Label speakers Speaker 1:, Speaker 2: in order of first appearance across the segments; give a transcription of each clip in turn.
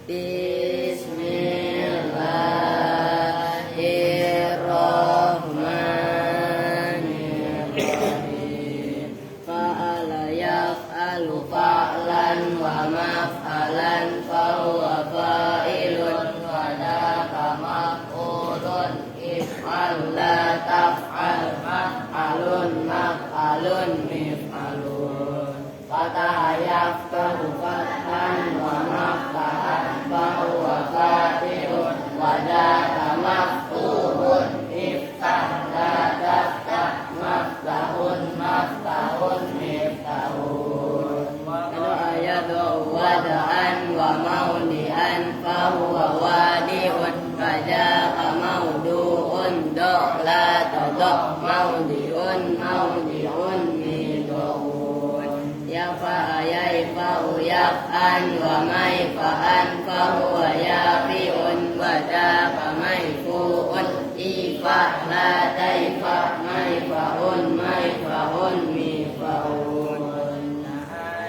Speaker 1: Bismillahirrahmanirrahim. Fa'ala yaf'alu fa'lan wa maf'alan fahuwa fa'ilun wa daka maf'ulun if'al la taf'al maf'alun maf'alun mif'alun. Fataha yaftahu fathan wa maf'alan fahuwa fa'ilun wa daka maf'ulun iftah la taftah maftahun maftahun miftahun. Kalau ayat wada'an wa maudi'an fahuwa wadi'un fajaka maudu'un do'la todoq maudi'un maudi'un mido'un. Yafa'a ya'ifa'u yaf'an wa maifa'an fahuwa yafi'un wadaka maifu'un ifa' la taifa' maifa'un maifa'un mifa'un.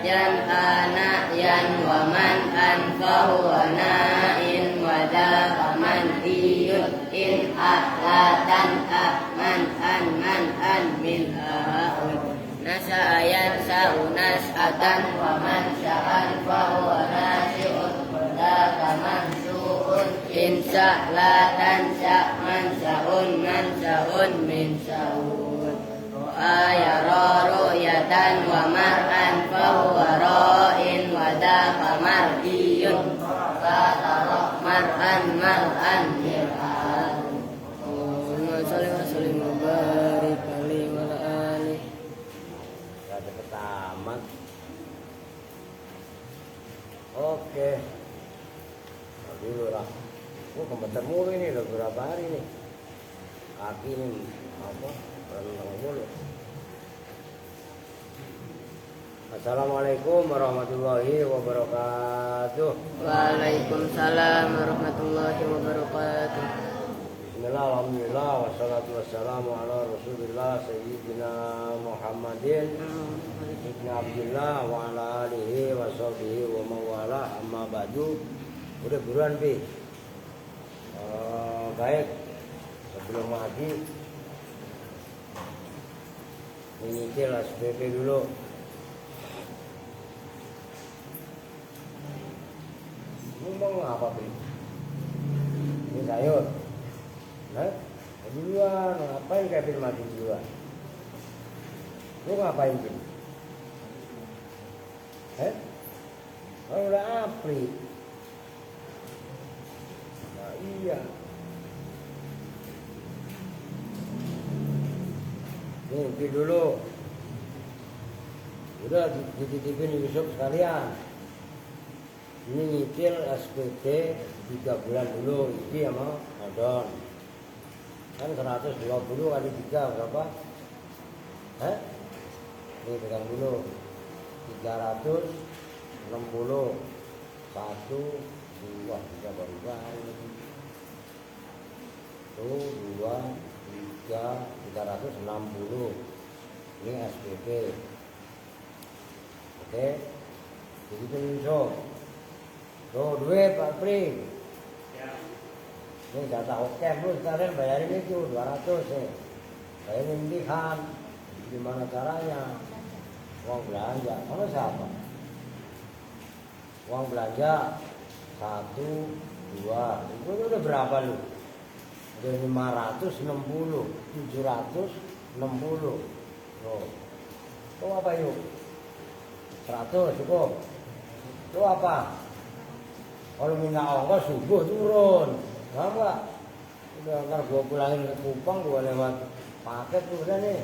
Speaker 1: Yan'ana yan wa man'an fahuwa na'in wa daka man'iyun in a'latan a'man'an man'an mil'a'un. Nasa'ayan sa'u nas'atan wa mansya'an fahuwa nasyi'un wa daka mansyu'un in sa'latan sa'mansya'un mansya'un minsya'un. Ayara ru'yatan wa mar'an fahuwa ra'in wa daka mar'iyun fatara mar'an mar'an mir'an. Allahumma sholli wa sallim wa barik alaihi wa ala alihi.
Speaker 2: Ada ketamat. Oke. Nah, dulu lah. Komputer mulu ini udah berapa hari nih. Kaki ini apa? Renang mulu. Assalamualaikum warahmatullahi wabarakatuh.
Speaker 1: Waalaikumsalam warahmatullahi wabarakatuh.
Speaker 2: Bismillah, alhamdulillah, wassalatu wassalamu ala rasulillah sayyidina Muhammadin ibn Abdullah wa ala alihi wa sahbihi wa mawala amma ba'du. Udah buruan Pi. Baik, sebelum ngaji menyicil SPP dulu. Ngomong apa Pi? Ini sayur. Nah, duluan, ngapain Kevin mati duluan? Lu ngapain Pi? Kalau udah April. Nah iya. Nih Pi dulu. Udah dititipin Yusuf sekalian. Ini nyicil SPT 3 bulan dulu, ini sama Adon. Kan 120 kali 3 berapa? Ini pegang dulu. 360. 1, 2, 3 baru kali. 1, 2, 3, 360. Ini SPT. Oke. Begitu Yusuf. Tuh duit Pak Pri. Ya. Ini data oke lu sekarang bayarin itu 200 nih. Bayarin imtihan. Gimana caranya? Uang belanja. Mana siapa? Uang belanja 1, 2. Itu udah berapa lu? Udah 560, 760. Tuh. Tuh apa yuk? 100 cukup. Tuh apa? Kalau minta ongkos subuh turun, kenapa? Udah ntar gua pulangin ke Kupang, gua lewat paket udah nih,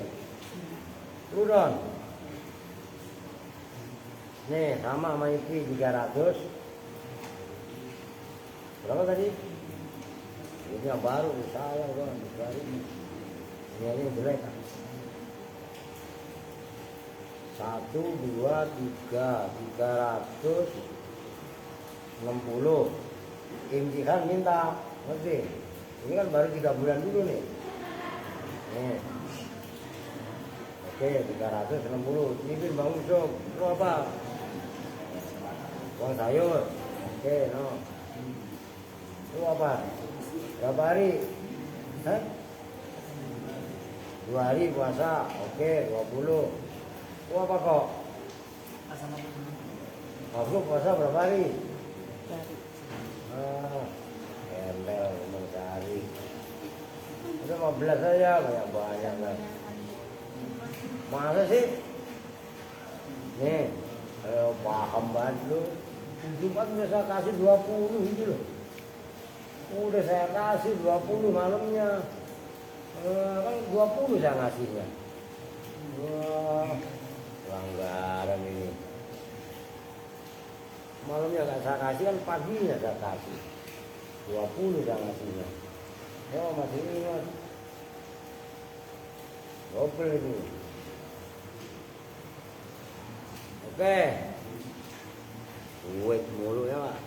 Speaker 2: turun. Nih sama Iki 300. Berapa tadi? Ini yang baru, sayang gua baru. Ini jelek. 1, 2, 3, 360. Imtihan minta, ngerti? Ini kan baru 3 bulan dulu nih. Nih. Oke, 360. Ini Bang Usop, itu apa? Uang sayur. Oke, no. Itu apa? Berapa hari? Hah? 2 hari puasa, oke, 20. Itu apa kok? Aku puasa berapa hari? Embel cuma sehari. Itu 15 saja, banyak kan. Masa sih? Nih, kalau paham banget lu. Jumat udah saya kasih 20 gitu loh. Udah saya kasih 20 malamnya. Kan 20 saya ngasihnya. Wah, pelanggaran ini. Malamnya gak saya kasih, kan paginya saya kasih 20 saya ngasihnya. Oh masih ingat. Gopel itu. Oke. Duit mulu ya Pak.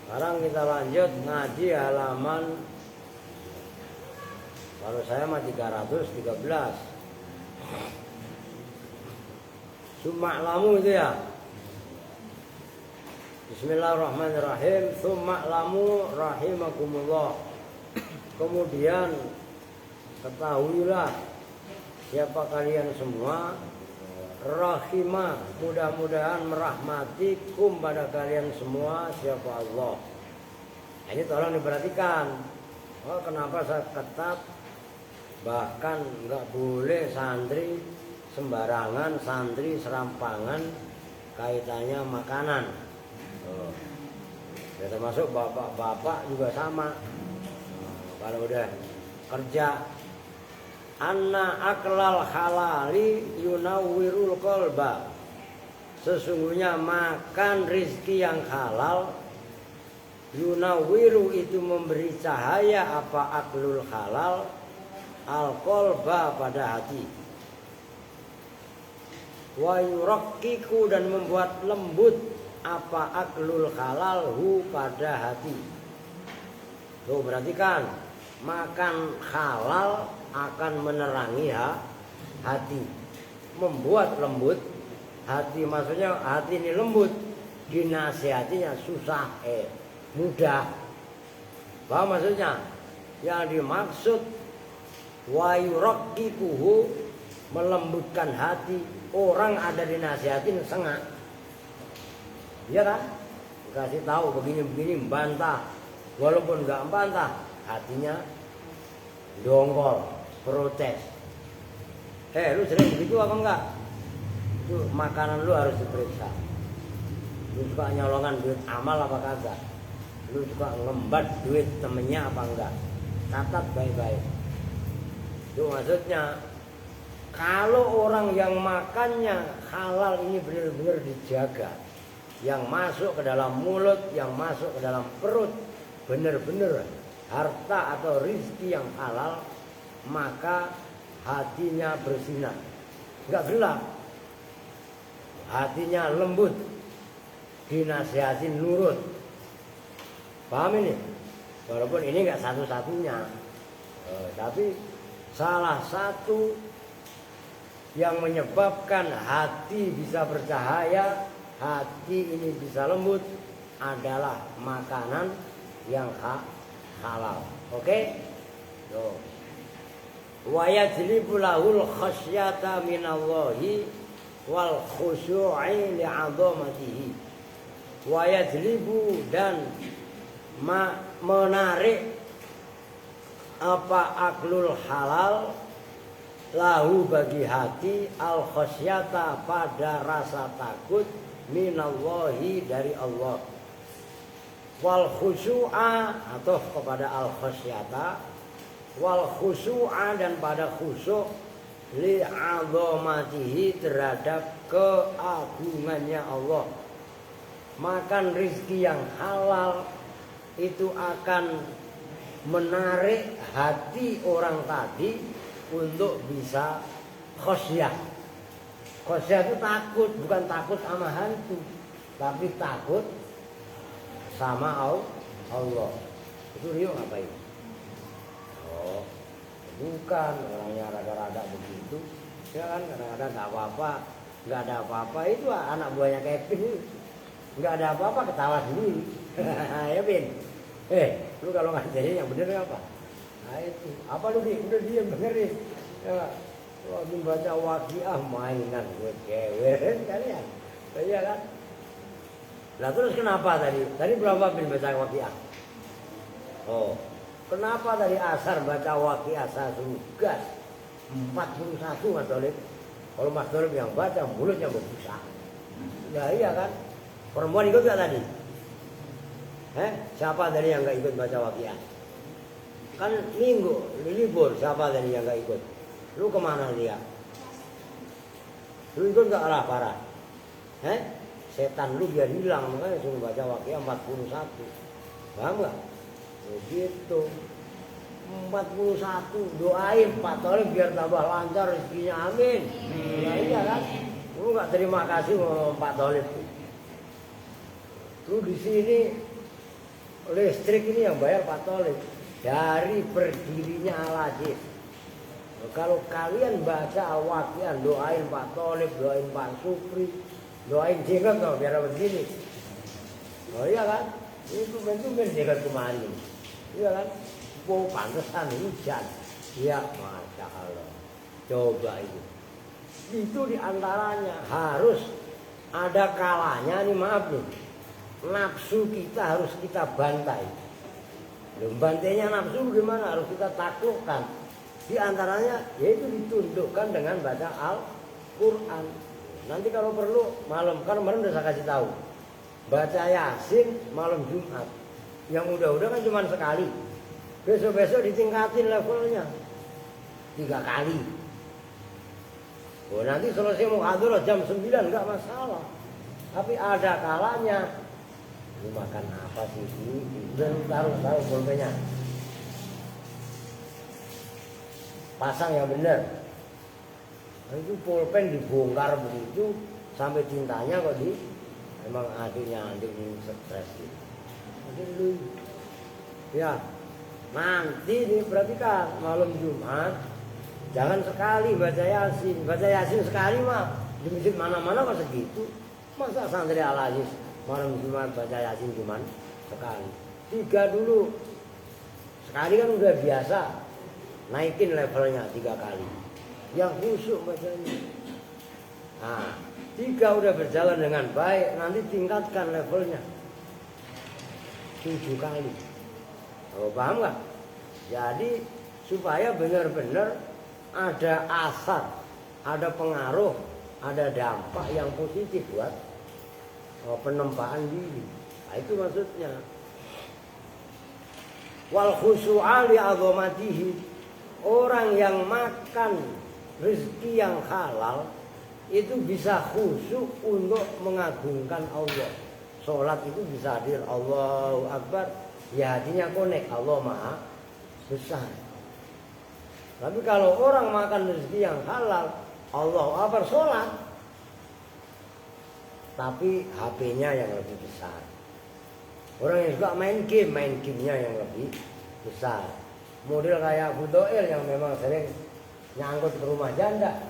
Speaker 2: Sekarang kita lanjut ngaji halaman, kalau saya mah 313. Summa'lamu itu ya. Bismillahirrahmanirrahim. Summa'lamu rahimakumullah. Kemudian ketahuilah siapa kalian semua, rahimah, mudah-mudahan merahmatikum pada kalian semua siapa Allah. Nah, ini tolong diperhatikan. Oh, kenapa saya ketat? Bahkan nggak boleh santri sembarangan, santri serampangan kaitannya makanan. Oh. Ya, termasuk bapak-bapak juga sama. Kalau udah kerja, anna aklal halali yunawwirul qalba. Sesungguhnya makan rizki yang halal, yunawwiru itu memberi cahaya apa aklul halal, al qalba pada hati. Wa yurakkiku dan membuat lembut apa aklul halal hu pada hati. Tuh perhatikan, makan halal akan menerangi hati, membuat lembut hati. Maksudnya hati ini lembut, dinasihatinya susah, mudah. Paham maksudnya? Yang dimaksud wa yuraqqikuhu, melembutkan hati. Orang ada dinasihatin sengak, iya kan? Kasih tahu begini-begini, bantah, walaupun nggak bantah, hatinya dongkol, protes. Lu sering begitu apa enggak? Itu makanan lu harus diperiksa. Lu suka nyolongan duit amal apa kagak? Lu suka ngembat duit temennya apa enggak? Catat baik-baik. Itu maksudnya, kalau orang yang makannya halal ini benar-benar dijaga, yang masuk ke dalam mulut, yang masuk ke dalam perut benar-benar harta atau rizki yang halal, maka hatinya bersinar, nggak gelap, hatinya lembut, dinasihatin nurut. Paham ini? Walaupun ini nggak satu-satunya, tapi salah satu yang menyebabkan hati bisa bercahaya, hati ini bisa lembut, adalah makanan yang halal. Oke? Tuh. Wa yajlibu lahul khasyata minallahi wal khusyu'i li'azamatihi. Wa yajlibu dan menarik apa aklul halal lahu bagi hati al khasyata pada rasa takut minallahi dari Allah, wal khusyu'a atau kepada al khasyata, wal khusyu'a dan pada khusyuk li azamatihi terhadap keagungannya Allah. Makan rizki yang halal itu akan menarik hati orang tadi untuk bisa khosyah. Khosyah itu takut, bukan takut sama hantu, tapi takut sama Allah. Itu Rio ngapain? Oh, bukan, orangnya rada-rada begitu. Ya kan, kadang-kadang nggak apa-apa, nggak ada apa-apa. Itu anak buahnya Kevin itu. nggak ada apa-apa ketawa sendiri. Ya Bin, lu kalau ngajarin yang bener apa? Nah itu, apa lu udah diem dengerin. Ya, lagi baca Waqiah mainan gue cewek kalian, iya kan? Nah terus kenapa tadi? Tadi berapa Bin baca Waqiah? Oh, kenapa tadi asar baca Waqiah gas 41 Mas Dolib? Kalau Mas Dolib yang baca mulutnya berbusa. Ya iya kan? Perempuan ikut gak tadi? Siapa tadi yang gak ikut baca Waqiah? Kan minggu, libur, siapa tadi yang gak ikut? Lu kemana dia? Lu ikut gak parah? Setan lu biar hilang, makanya suruh baca Waqiah 41. Paham gak? Begitu. 41 doain Pak Tolib biar tambah lancar rezekinya, amin. Ya iya kan? Lu gak terima kasih sama Pak Tolib. Lu di sini listrik ini yang bayar Pak Tolib dari berdirinya Al-Aziz. Kalau kalian baca Waqiah, doain Pak Tolib, doain Pak Supri, doain Jenggot dong biar begini. Oh iya kan? Itu bentuknya Jenggot kemarin. Iya kan? Oh pantesan hujan. Ya Masya Allah. Coba itu. Itu diantaranya harus ada kalanya nih, maaf nih. Nafsu kita harus kita bantai. Bantainya nafsu gimana? Harus kita taklukkan. Di antaranya yaitu ditundukkan dengan baca Al-Quran. Nanti kalau perlu malam, kan kemarin udah saya kasih tahu. Baca Yasin malam Jumat. Yang udah-udah kan cuma sekali. Besok-besok ditingkatin levelnya 3 kali. Oh nanti selesai muhadharah jam 9 nggak masalah. Tapi ada kalanya. Lu makan apa sih ini? Udah taruh pulpennya. Pasang yang benar. Nah, itu pulpen dibongkar begitu sampai cintanya kok emang adiknya ini stres gitu. Aduh lu. Ya. Nanti nih perhatikan malam Jumat jangan sekali baca Yasin. Baca Yasin sekali mah di masjid mana-mana kok segitu. Masa santri Al-Aziz malam Jumat baca Yasin cuma sekali. 3 dulu. Sekali kan udah biasa. Naikin levelnya 3 kali. Yang khusyuk bacanya. Nah, 3 udah berjalan dengan baik, nanti tingkatkan levelnya 7 kali. Oh, paham gak? Jadi supaya benar-benar ada asar, ada pengaruh, ada dampak yang positif buat penempaan diri. Nah, itu maksudnya. Wal khusu'a li 'azamatihi. Orang yang makan rezeki yang halal itu bisa khusyuk untuk mengagungkan Allah. Sholat itu bisa hadir Allahu Akbar, ya hatinya konek Allah Maha Besar. Tapi kalau orang makan rezeki yang halal, Allahu Akbar sholat, tapi HP-nya yang lebih besar. Orang yang suka main gamenya yang lebih besar. Model kayak Budoel yang memang sering nyangkut ke rumah janda.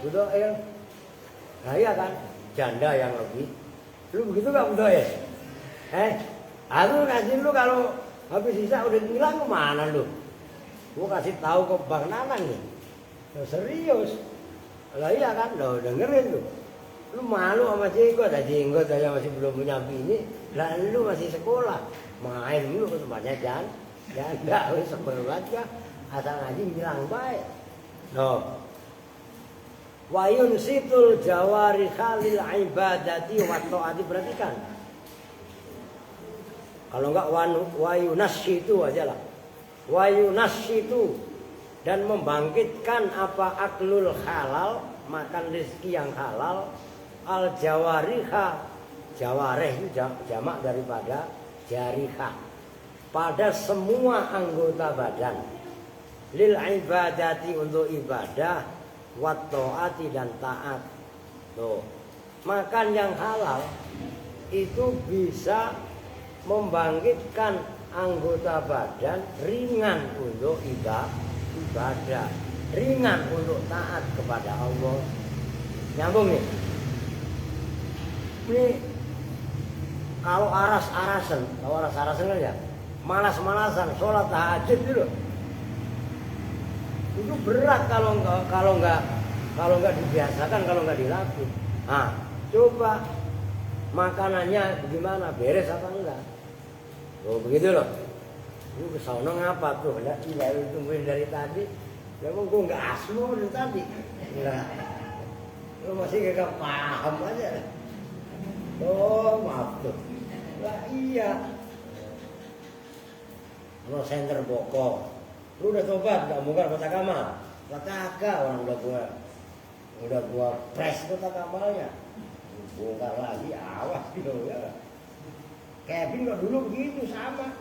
Speaker 2: Budoel, nah iya kan, janda yang lebih. Lu begitu gak Budoel? Aku kasih lu kalau habis sisa udah hilang kemana lu? Gua kasih tahu ke Bang Nanang nih. Lu serius? Lah iya kan, lo dengerin lu. Lu malu sama jenggot aja masih belum punya bini. Lah lu masih sekolah, main lu ke tempatnya janda, lu sekolah banget ya. Asal ngaji bilang baik. No. Wa yunsitul jawari khalil ibadati wa ta'ati, perhatikan. Kalau enggak wa yunassitu aja lah. Wa yunassitu, dan membangkitkan apa aklul halal, makan rezeki yang halal, al jawariha, jawareh itu jamak daripada jariha, pada semua anggota badan, lil ibadati, untuk ibadah, wa ta'ati, dan taat. Tuh, makan yang halal itu bisa membangkitkan anggota badan, ringan untuk ibadah, ringan untuk taat kepada Allah. Nyambung nih. Ini Kalau aras-arasan kan ya, malas-malasan, sholat tahajud itu loh. Itu berat kalau nggak dibiasakan, kalau nggak dilatih. Nah, coba makanannya gimana, beres apa enggak? Oh begitu loh. Lu kesana ngapa tuh? Hendak tidak tungguin dari tadi. Memang gue nggak asmo dari tadi. Enggak. Lu masih gak paham aja. Oh maaf tuh. Lah iya. Kalau senter bokok. Lu udah tobat gak mungkar kotak amal? Kagak, orang udah gua press kotak amalnya. Bongkar lagi, awas gitu ya. Kevin kok dulu begitu sama.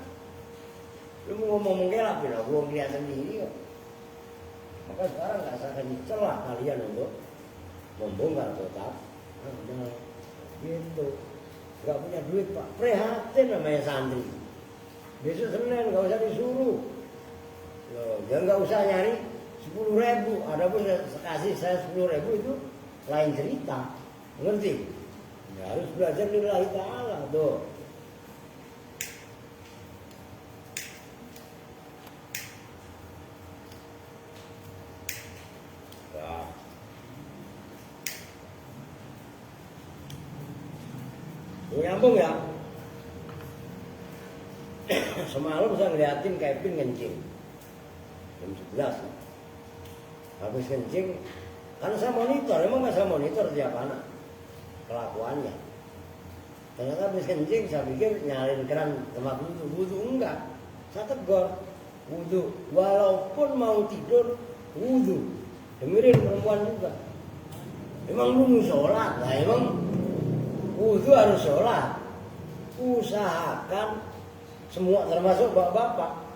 Speaker 2: Lu mau ngomong mengelak ya, gua ngeliat sendiri kok. Maka sekarang gak usah celah kalian untuk membongkar kotak amal. Gitu. Gak punya duit pak, prihatin namanya santri. Besok Senin gak usah disuruh. Loh, dia gak usah nyari 10.000. Adapun kasih saya 10.000 itu lain cerita. Ngerti? Ya, harus belajar lillahi ta'ala tuh. Nah. Nyambung ya. Semalam saya ngeliatin Kevin ngencing jam 11. Habis kencing, karena saya monitor, emang nggak saya monitor tiap anak kelakuannya. Ternyata habis kencing saya pikir nyalin keran tempat wudhu enggak. Saya tegur wudhu, walaupun mau tidur wudhu. Dengerin perempuan juga. Emang lu mau sholat? Nah emang wudhu harus sholat. Usahakan semua termasuk bapak-bapak.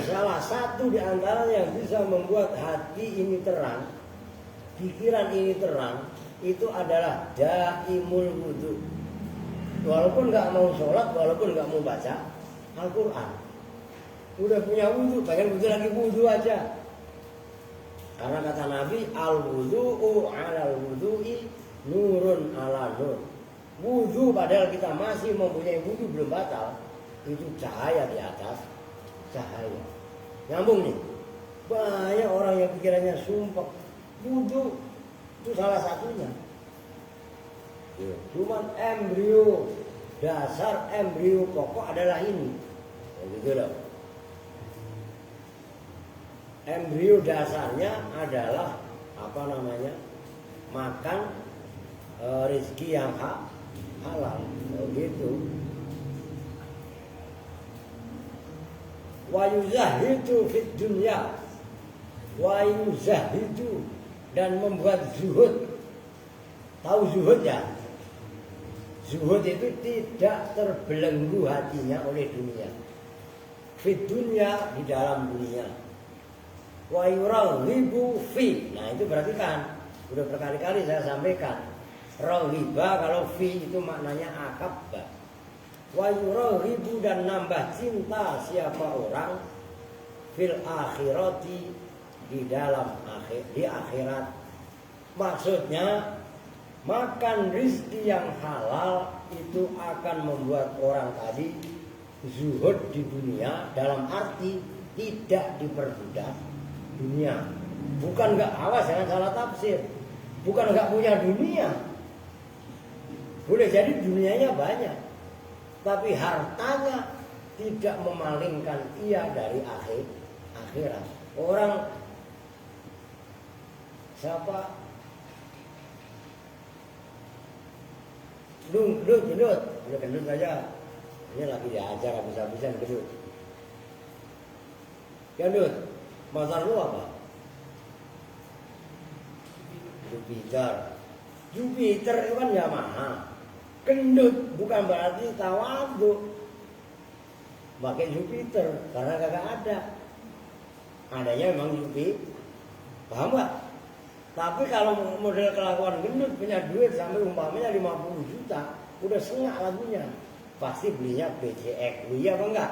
Speaker 2: Salah satu di antara yang bisa membuat hati ini terang, pikiran ini terang, itu adalah daimul wudhu. Walaupun nggak mau sholat, walaupun nggak mau baca Al-Quran, udah punya wudhu, pengen wudhu lagi wudhu aja. Karena kata Nabi, al-wudhu'u alal wudhu'i nurun ala nur. Wudhu padahal kita masih mempunyai wudhu belum batal, itu cahaya di atas cahaya. Nyambung nih. Banyak orang yang pikirannya sumpah. Wudhu itu salah satunya. Cuman embrio, dasar embrio pokok adalah ini. Begitu loh. Embrio dasarnya adalah apa namanya? Makan rezeki yang halal. Begitu. Wa yuzahidu fid dunya, wa yuzahidu, dan membuat zuhud. Tahu zuhud ya? Zuhud itu tidak terbelenggu hatinya oleh dunia. Fid dunya, di dalam dunia. Wa yuraghibu fi. Nah itu berarti kan udah berkali-kali saya sampaikan. Raghiba kalau fi itu maknanya akabba. Wa yuraghibu, dan nambah cinta siapa orang fil akhirati, di dalam di akhirat. Maksudnya makan rizki yang halal itu akan membuat orang tadi zuhud di dunia, dalam arti tidak diperbudak dunia. Bukan nggak, awas jangan salah tafsir, bukan nggak punya dunia. Boleh jadi dunianya banyak, tapi hartanya tidak memalingkan ia dari akhirat. Orang siapa? Gendut, udah gendut aja. Ini lagi diajar habis-habisan gendut. Gendut, mazhar lu apa? Jupiter itu kan Yamaha. Gendut bukan berarti tawadhu. Pakai Jupiter karena kagak ada. Adanya memang Jupiter. Paham gak? Tapi kalau model kelakuan gendut punya duit sampai umpamanya 50 juta, udah sengak lagunya. Pasti belinya BCX. Iya apa enggak?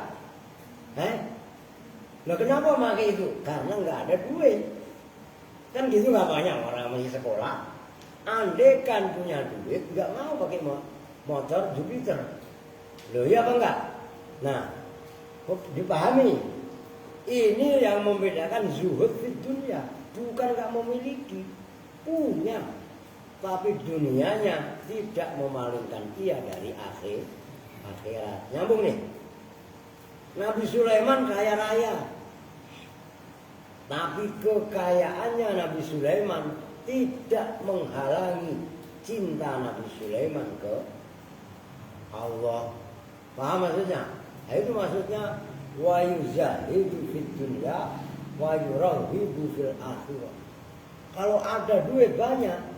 Speaker 2: Nah kenapa pakai itu? Karena nggak ada duit. Kan gitu nggak banyak orang masih sekolah. Andekan punya duit nggak mau pakai motor Jupiter. Loh iya apa enggak? Nah, dipahami. Ini yang membedakan zuhud di dunia. Bukan enggak memiliki, punya. Tapi dunianya tidak memalingkan ia dari akhirat. Nyambung nih. Nabi Sulaiman kaya raya. Tapi kekayaannya Nabi Sulaiman tidak menghalangi cinta Nabi Sulaiman ke Allah. Paham maksudnya? Nah, itu maksudnya wa yuzahidu fid dunya wa yuraghibu fil akhirah. Kalau ada duit banyak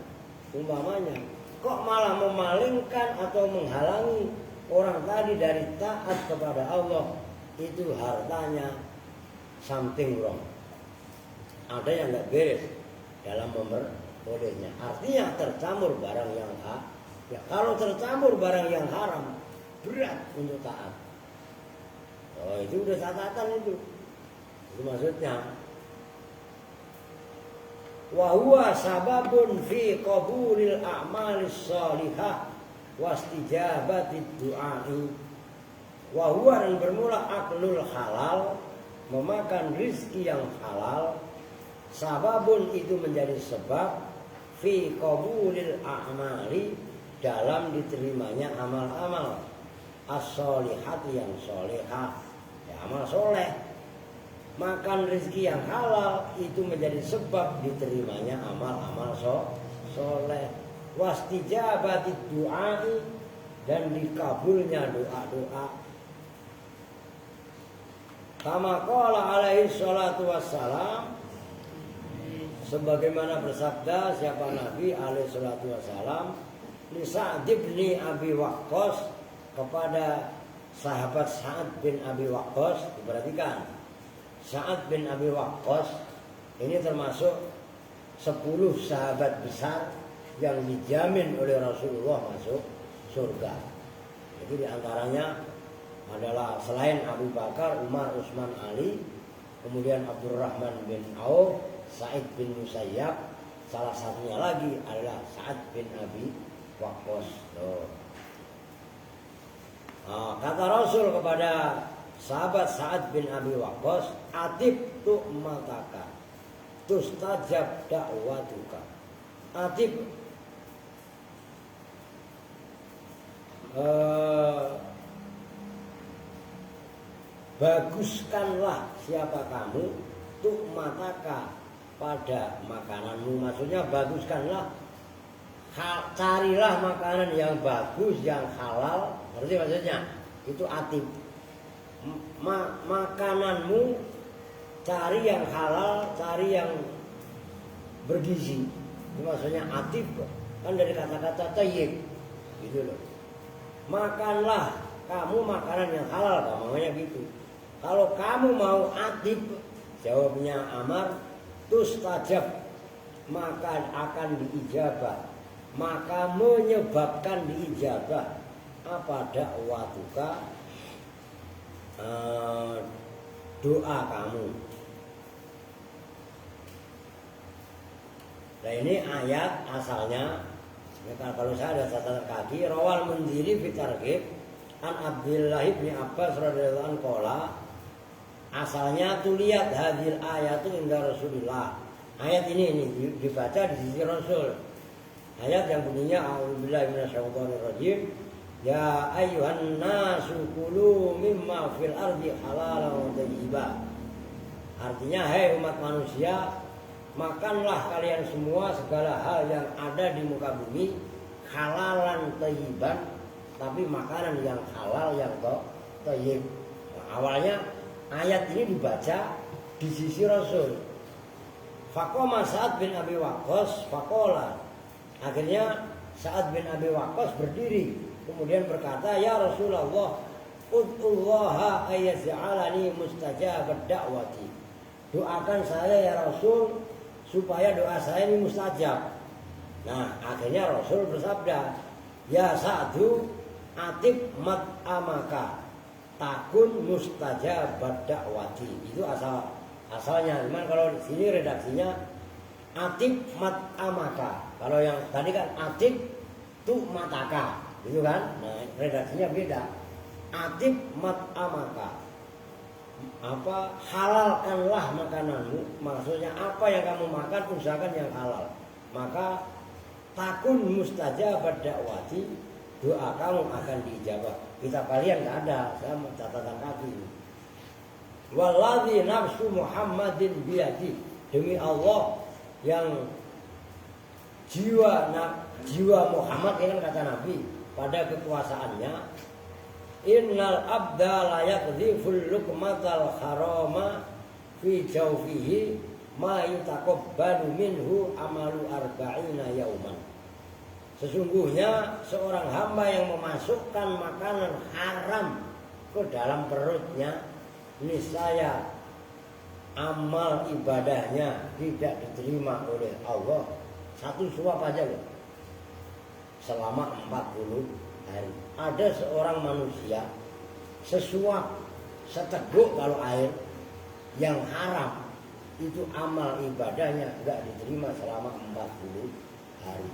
Speaker 2: umpamanya, kok malah memalingkan atau menghalangi orang tadi dari taat kepada Allah, itu hartanya something wrong. Ada yang nggak beres dalam memperolehnya. Artinya tercampur barang yang ya kalau tercampur barang yang haram, berat untuk taat. Oh, itu udah catatan itu. Itu maksudnya. Wa huwa sababun fi qabulil a'malis shalihah wastijabati du'ai. Wa huwa yang bermula aklul halal, memakan rizki yang halal. Sababun itu menjadi sebab fi qabulil a'mali, dalam diterimanya amal-amal as-shalihati yang sholihah, ya amal soleh. Makan rezeki yang halal itu menjadi sebab diterimanya amal-amal soleh. Wastijabati du'ai, dan dikabulnya doa-doa. Kama qala alaihi salatu wassalam, sebagaimana bersabda siapa Nabi alaihi salatu wassalam li Sa'd bin Abi Waqqas, kepada sahabat Sa'ad bin Abi Waqqas. Diperhatikan, Sa'ad bin Abi Waqqas ini termasuk 10 sahabat besar yang dijamin oleh Rasulullah masuk surga. Jadi diantaranya adalah selain Abu Bakar, Umar, Utsman, Ali, kemudian Abdurrahman bin Auf, Sa'id bin Musayyab, salah satunya lagi adalah Sa'ad bin Abi Waqqas. Nah, kata Rasul kepada sahabat Sa'ad bin Abi Waqqas, atib tu'mataka tustajab da'watuka. Atib baguskanlah siapa kamu tu'mataka, pada makananmu. Maksudnya baguskanlah, carilah makanan yang bagus, yang halal. Ngerti maksudnya? Itu atib. Makananmu cari yang halal, cari yang bergizi. Itu maksudnya atib. Kan dari kata-kata tayyib. Gitu loh. Makanlah kamu makanan yang halal, namanya gitu. Kalau kamu mau atib, jawabnya Amar, tustajab, maka akan diijabah, maka menyebabkan diijabah apa dakwatuka, doa kamu. Nah ini ayat asalnya, kalau saya ada catatan kaki, rawal Mundhiri fi targhib an Abdullah bin Abbas radhiyallahu anhu qala, asalnya tuh lihat hadil ayat itu indah Rasulullah. Ayat ini dibaca di sisi Rasul. Ayat yang bunyinya a'udzubillahi minasyaitonir rajim. Ya ayyuhan nasu kulu mimma fil ardi halalan thayyiban. Artinya, hai umat manusia, makanlah kalian semua segala hal yang ada di muka bumi halalan thayyiban, tapi makanan yang halal yang thayyib. Nah, awalnya ayat ini dibaca di sisi Rasul. Faqama Sa'ad bin Abi Waqqas faqala. Akhirnya Sa'ad bin Abi Waqqas berdiri kemudian berkata, ya Rasulullah, ud'ullaha ayyaj'alani mustajabad da'wati. Doakan saya ya Rasul supaya doa saya ini mustajab. Nah, akhirnya Rasul bersabda, ya Sa'du atib mat'amaka takun mustajabad da'wati. Itu asalnya. Cuman kalau di sini redaksinya atib mat'amaka. Kalau yang tadi kan atib tu mataka. gitu kan? Nah, redaksinya beda. Atib mat'amaka. Apa halalkanlah makananmu, maksudnya apa yang kamu makan usahakan yang halal, maka takun mustajabad dakwati, doa kamu akan diijabah. Kita kalian nggak ada, saya catatan kaki. Walladzi nafsu Muhammadin biyadi, demi Allah yang jiwa Muhammad ini kan kata Nabi pada kekuasaannya. Innal abda la yaqdhiful luqmatal harama fi jawfihi ma yutaqabbalu minhu amalu arba'ina yauman. Sesungguhnya seorang hamba yang memasukkan makanan haram ke dalam perutnya, niscaya amal ibadahnya tidak diterima oleh Allah. Satu suap aja loh, selama 40 hari. Ada seorang manusia sesuap seteguk kalau air yang haram, itu amal ibadahnya enggak diterima selama 40 hari.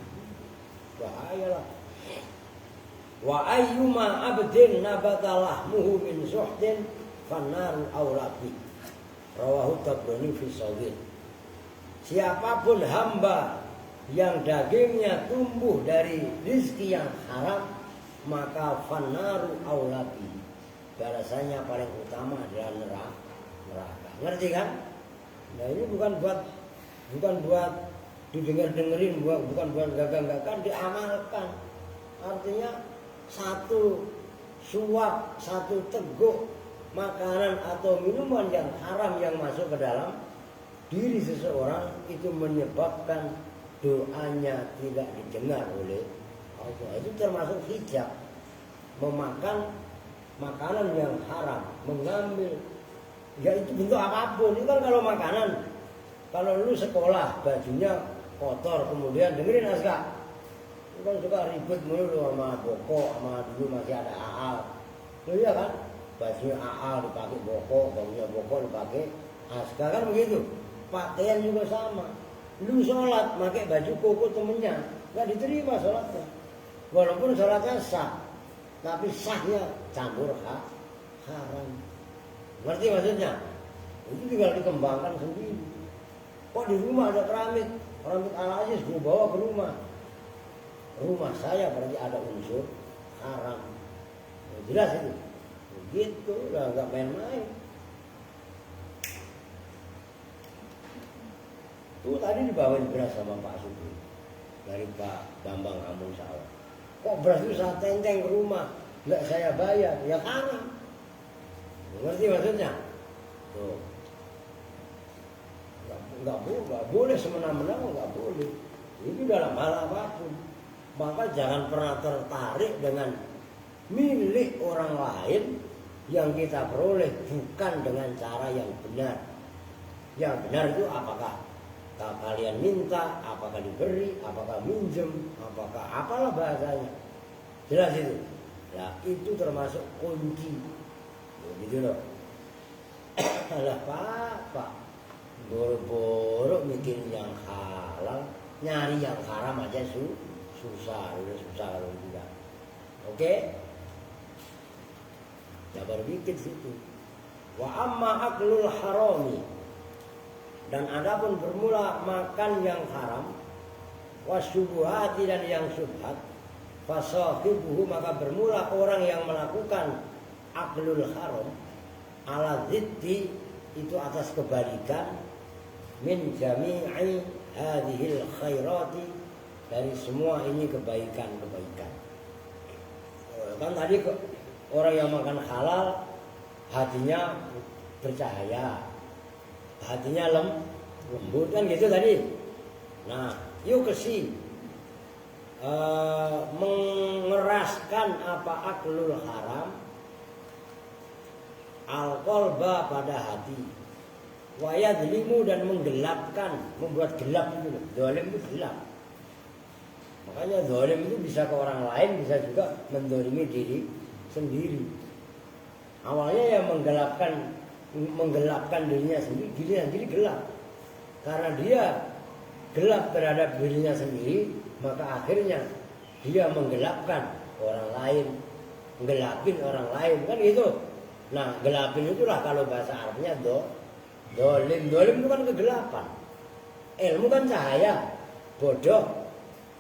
Speaker 2: Bahayalah. Wa ayyuma abdin nabata lahmuhu min suhdin fannaru aulabi. Rawahu Tabrani fi Shaghir. Siapapun hamba yang dagingnya tumbuh dari rizki yang haram, maka fannaru aulabi, balasannya paling utama adalah neraka. Ngerti kan? Nah ini bukan buat didengar-dengerin, bukan buat gagal-gagal, diamalkan. Artinya satu suap, satu teguk makanan atau minuman yang haram yang masuk ke dalam diri seseorang itu menyebabkan doanya tidak didengar oleh Allah. Itu termasuk hijab, memakan makanan yang haram, mengambil, ya itu bentuk apapun. Itu kan kalau makanan, kalau lu sekolah bajunya kotor, kemudian dengerin Aska, lu kan suka ribet mulu sama boko, sama dulu masih ada aal, lu iya kan, bajunya aal dipakai boko, bajunya boko dipakai Aska, kan begitu. Pakaian juga sama, lu sholat pakai baju koko temennya, nggak diterima sholatnya. Walaupun sholatnya sah, tapi sahnya campur haram. Ngerti maksudnya? Itu tinggal dikembangkan sendiri. Kok di rumah ada keramik Al-Aziz gue bawa ke rumah. Rumah saya berarti ada unsur haram. Ya, jelas itu. Begitu, udah nggak main-main. Tuh tadi dibawain beras sama Pak Supri dari Pak Bambang Amun Sawah. Kok beras itu saya tenteng ke rumah, nggak saya bayar, ya karena. Ngerti maksudnya? Tuh. Nggak boleh semena-mena, nggak boleh. Itu dalam hal apapun. Maka jangan pernah tertarik dengan milik orang lain yang kita peroleh bukan dengan cara yang benar. Yang benar itu apakah kalian minta, apakah diberi, apakah minjem, apakah apalah bahasanya. Jelas itu. Ya, itu termasuk kunci. Gitu loh. Alah Pak, boro-boro mikir yang halal, nyari yang haram aja susah, udah susah kalau tidak. Oke? Ya baru bikin situ. Wa amma aklul harami, dan adapun bermula makan yang haram, wasyubuhati dan yang syubhat, fasahibuhu, maka bermula orang yang melakukan aklul haram ala ziddi, itu atas kebalikan, min jami'i hadhil khairati, dari semua ini kebaikan-kebaikan. Kan tadi orang yang makan halal hatinya bercahaya, hatinya lembut kan gitu tadi. Nah, yuk kesi mengeraskan apa aklul haram, al-qalba pada hati, wa yadlimu dan menggelapkan, membuat gelap itu. Zalim itu gelap. Makanya zalim itu bisa ke orang lain, bisa juga mendolimi diri sendiri. Awalnya ya menggelapkan dirinya sendiri, dirinya sendiri gelap. Karena dia gelap terhadap dirinya sendiri, maka akhirnya dia menggelapkan orang lain, gelapin orang lain kan gitu. Nah gelapin itulah kalau bahasa Arabnya dolim. Dolim itu kan kegelapan. Ilmu kan cahaya, bodoh,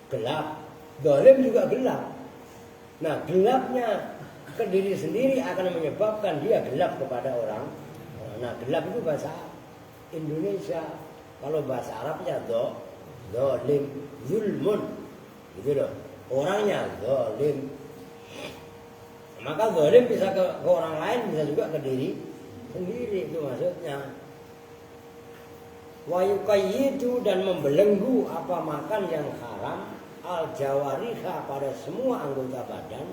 Speaker 2: gelap. Dolim juga gelap. Nah gelapnya ke diri sendiri akan menyebabkan dia gelap kepada orang. Nah gelap itu bahasa Indonesia. Kalau bahasa Arabnya dolim, zulmun, gitu loh. Orangnya dolim. Maka dolim bisa ke orang lain, bisa juga ke diri sendiri, itu maksudnya. Wa yuqayyidu dan membelenggu apa makan yang haram al jawariha pada semua anggota badan.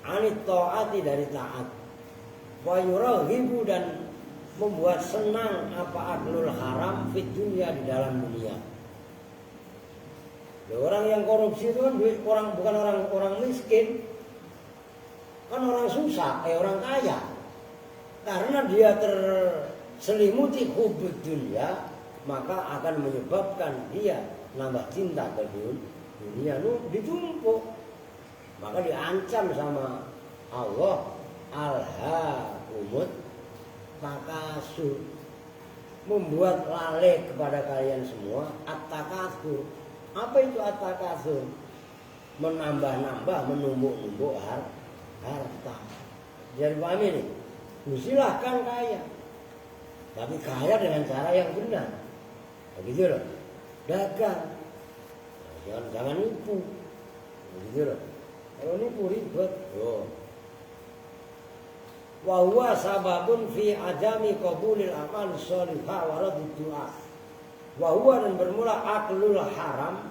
Speaker 2: Anit ta'ati dari taat. Wa yuraghibu dan membuat senang apa aklul haram fit dunia di dalam dunia. Orang yang korupsi itu kan bukan orang miskin, kan orang susah, orang kaya. Karena dia terselimuti hubud dunia, maka akan menyebabkan dia nambah cinta ke dunia, ditumpuk. Maka diancam sama Allah, alhaakumut takasur, membuat lalai kepada kalian semua at-takasur. Apa itu at-takasur? Menambah-nambah, menumbuk-numbuk harta. Jadi pahami nih, silahkan kaya, tapi kaya dengan cara yang benar. Begitu loh. Dagang, jangan nipu. Begitu loh. Kalau nipu ribet. Wa huwa sababun fi adami qabulil amal sholihah wa raddid du'a. Wa huwa dan bermula aklul haram,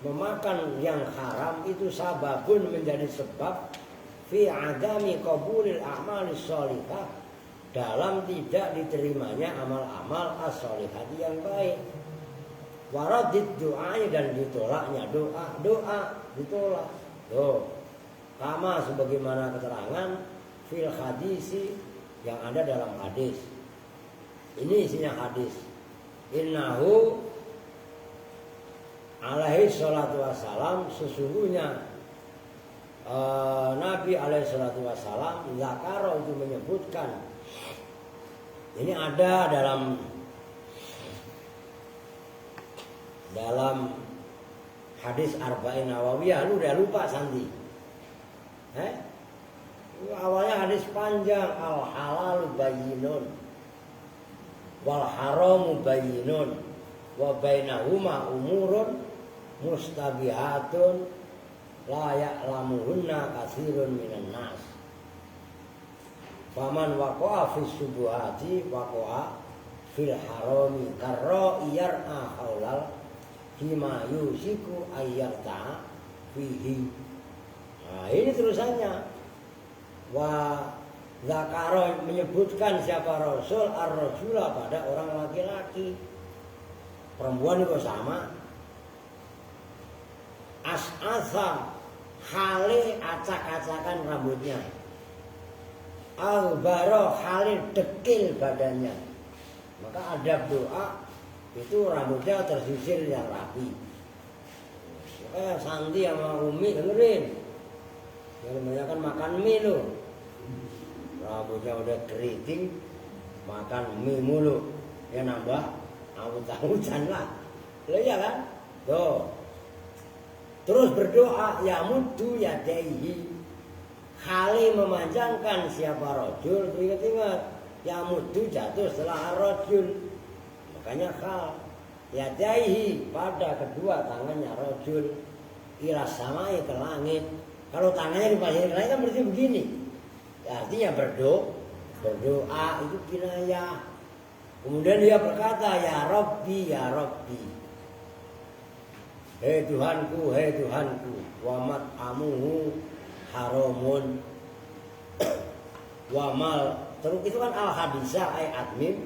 Speaker 2: memakan yang haram itu sababun menjadi sebab fi adami qabulil amal sholihah, dalam tidak diterimanya amal-amal as-sholihah yang baik. Wa raddid du'a dan ditolaknya doa ditolak. Sama sebagaimana keterangan fil hadisi yang ada dalam hadis. Ini isinya hadis. Innahu alaihi salatu wassalam, sesungguhnya Nabi alaihi salatu wassalam zakaro itu menyebutkan. Ini ada dalam hadis Arba'in Nawawiyah. Lu udah lupa Santi? Awalnya hadis panjang, al halal bayyinun wal haramu bayyinun wa bainahuma umurun mustabihatun la ya'lamuhunna katsirun minan nas. Faman waqa'a fis subuhati waqa'a fil harami karra yar'a haulal hima yusiku ayyarta fihi. Nah, ini terusannya. Wa zakaro menyebutkan siapa Rasul ar-rajula pada orang laki-laki. Perempuan itu sama. As'asa hale acak-acakan rambutnya. Al-baro hale dekil badannya. Maka adab doa itu rambutnya tersisir yang rapi. Makanya Santi sama Umi dengerin. Yang kebanyakan makan mie loh. Rambutnya udah keriting, makan mie mulu. Ya nambah awut-awutan lah. Iya kan? Tuh. Terus berdoa ya muddu yadaihi. Hale memanjangkan siapa rajul. Ingat-ingat. Ya muddu jatuh setelah rajul. Makanya hal yadaihi pada kedua tangannya rajul. Ila samai ke langit. Kalau tangannya dipasang ke langit kan berarti begini. Artinya berdoa itu kinayah. Kemudian dia berkata ya Rabbi ya Rabbi. Hei Tuhanku, hei Tuhanku. Wa mat'amuhu haramun. Wa mal. Terus itu kan al-hadisah ay admin.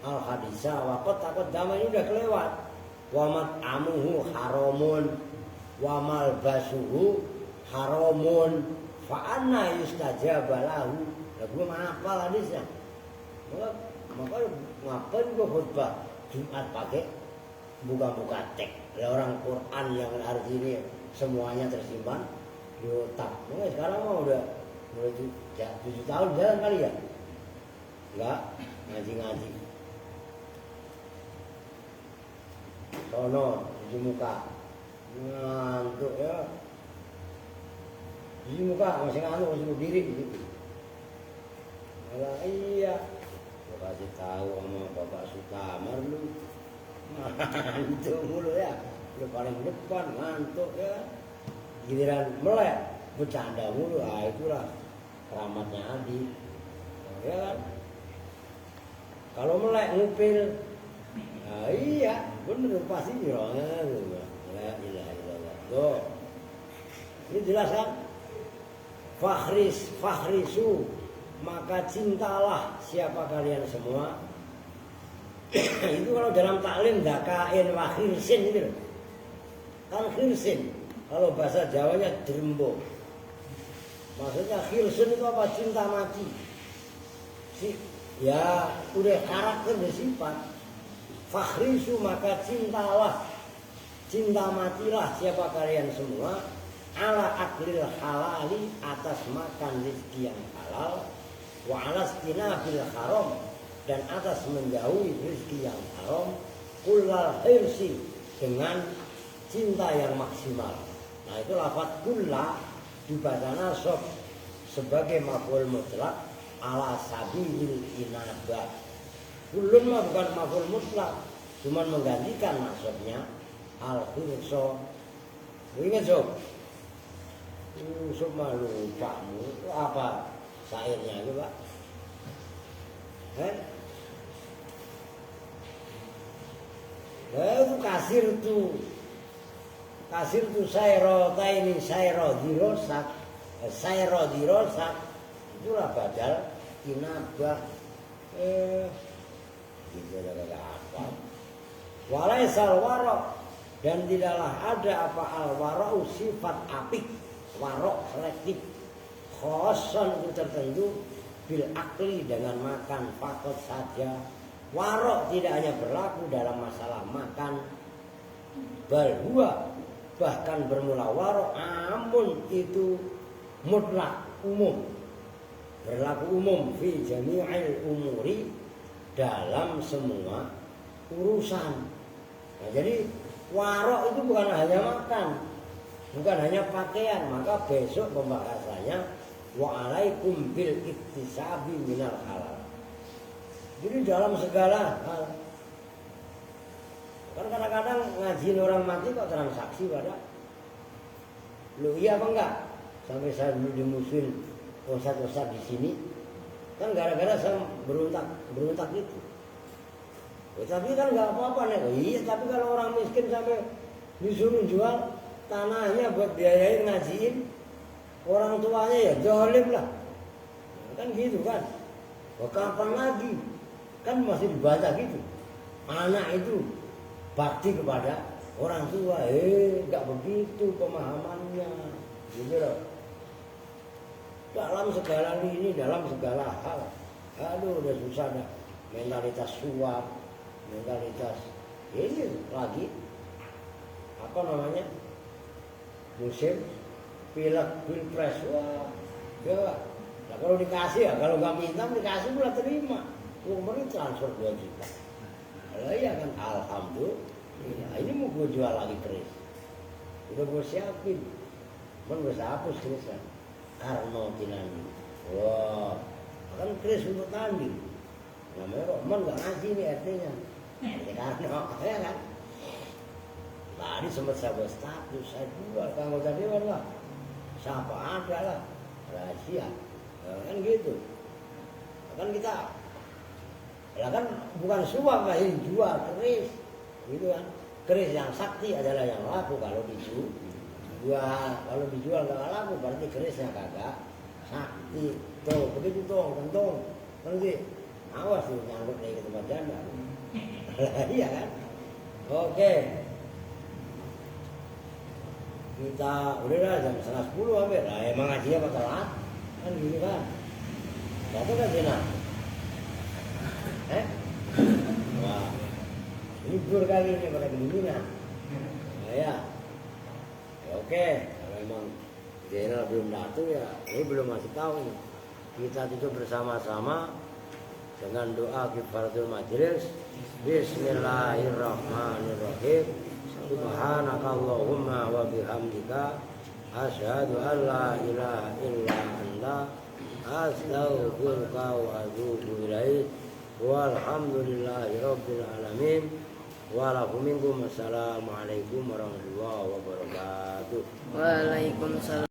Speaker 2: Al-hadisah wa qad taqaddama ini udah kelewat. Wa mat'amuhu haramun. Wa mal basuhu haramun. Fa'anna yustajaba lahu. Lah gua hafal hadisnya. Maka ngapain gua khutbah Jumat pakai buka-buka teks. Lah orang Quran yang harus ini semuanya tersimpan di otak. Nah, sekarang mah udah mulai 7 tahun jalan kali ya, enggak ngaji-ngaji. Sono cuci muka, ngantuk ya. Cuci muka masih ngantuk, masih berdiri gitu. Malah iya, gua kasih tahu sama Bapak Sutamar lu, ngantuk mulu ya. Udah paling depan ngantuk ya. Giliran melek bercanda mulu, itulah keramatnya Adi. Ya kan? Kalau melek ngupil, iya bener pasti ya. La ilaha illallah. Tuh. Ini jelas kan? Fakhrisu, maka cintalah siapa kalian semua. Itu kalau dalam taklim dakain wa khirsin itu. Kan khirsin, kalau bahasa Jawanya derembo. Maksudnya khirsin itu apa? Cinta mati. Ya udah karakter dan sifat. Fakhrisu, maka cintalah, cinta matilah siapa kalian semua, ala aklil halali, atas makan rezeki yang halal, wa ala istinabil haram, dan atas menjauhi rezeki yang haram, kullal hirsi, dengan cinta yang maksimal. Nah itu lafaz kulla dibaca nasab sebagai maf'ul mutlak ala sabilil inabah. Kullun mah bukan maf'ul mutlak, cuma menggantikan nasabnya al-hirso. Ingat sob? Sob mah lupamu. Itu apa syairnya itu Pak? Itu kasir tu sayrotaini sayrodhirosak, sayrodhirosak, itulah badal inabah. Gitu ada apa? Walaisal warok, dan tidaklah ada apa al-warok sifat apik, warok selektif, khoson itu tertentu, bil akli dengan makan fakot saja. Warok tidak hanya berlaku dalam masalah makan, bal huwa, bahkan bermula warok amun itu mutlak umum, berlaku umum fi jami'il umuri, dalam semua urusan. Nah, jadi warok itu bukan hanya makan, bukan hanya pakaian. Maka besok pembahasannya wa alaikum bil iktisabi minal halal. Jadi dalam segala hal. Kan kadang-kadang ngajiin orang mati kok transaksi pada. Lu iya apa enggak? Sampai saya dulu dimusuhin ustaz-ustaz di sini. Kan gara-gara saya berontak gitu. Tapi kan nggak apa-apa nih. Iya, tapi kalau orang miskin sampai disuruh jual tanahnya buat biayain ngajiin, orang tuanya ya zalim lah. Kan gitu kan. Kapan lagi? Kan masih dibaca gitu. Anak itu bakti kepada orang tua. Nggak begitu pemahamannya. Gitu loh. Dalam segala lini, dalam segala hal. Aduh udah susah dah. Mentalitas suap, mentalitas ini lagi apa namanya, musim pilek pilpres. Wah ya, nah, kalau dikasih ya, kalau nggak minta dikasih pula terima. Umurnya transfer 2 juta. Kalau iya kan alhamdulillah. Ini mau gue jual lagi keris, udah gue siapin, gue hapus kerisnya Karno Tinani. Wah kan keris untuk tanding. Namanya kok mon gak ngaji nih RT-nya. RT Karno, ya kan? Tadi sempat saya buat status, saya jual ke anggota dewan lah. Siapa ada lah, rahasia. Kan gitu. Kan kita, ya kan bukan suap lah, ini jual keris. Gitu kan. Keris yang sakti adalah yang laku kalau dijual. Kalau dijual gak laku berarti kerisnya kagak sakti. Tuh, begitu tuh, kentung. Nanti awas tuh nyangkut lagi ke tempat janda. Iya kan? Oke. Kita udah lah jam 9:30 hampir. Nah emang ngajinya apa telat? Kan gini kan. Datang kan Zena? Wah. Libur kali ini pada kedinginan. Nah ya. Oke, kalau emang Zainal belum datang ya, ini belum masih tahu nih. Kita tutup bersama-sama dengan doa kifaratul majelis. Bismillahirrahmanirrahim. Subhanakallahumma wa bihamdika asyhadu an la ilaha illa anta astaghfiruka wa atubu ilaik. Walhamdulillahi rabbil alamin. Assalamualaikum warahmatullahi wabarakatuh.
Speaker 1: Waalaikumsalam.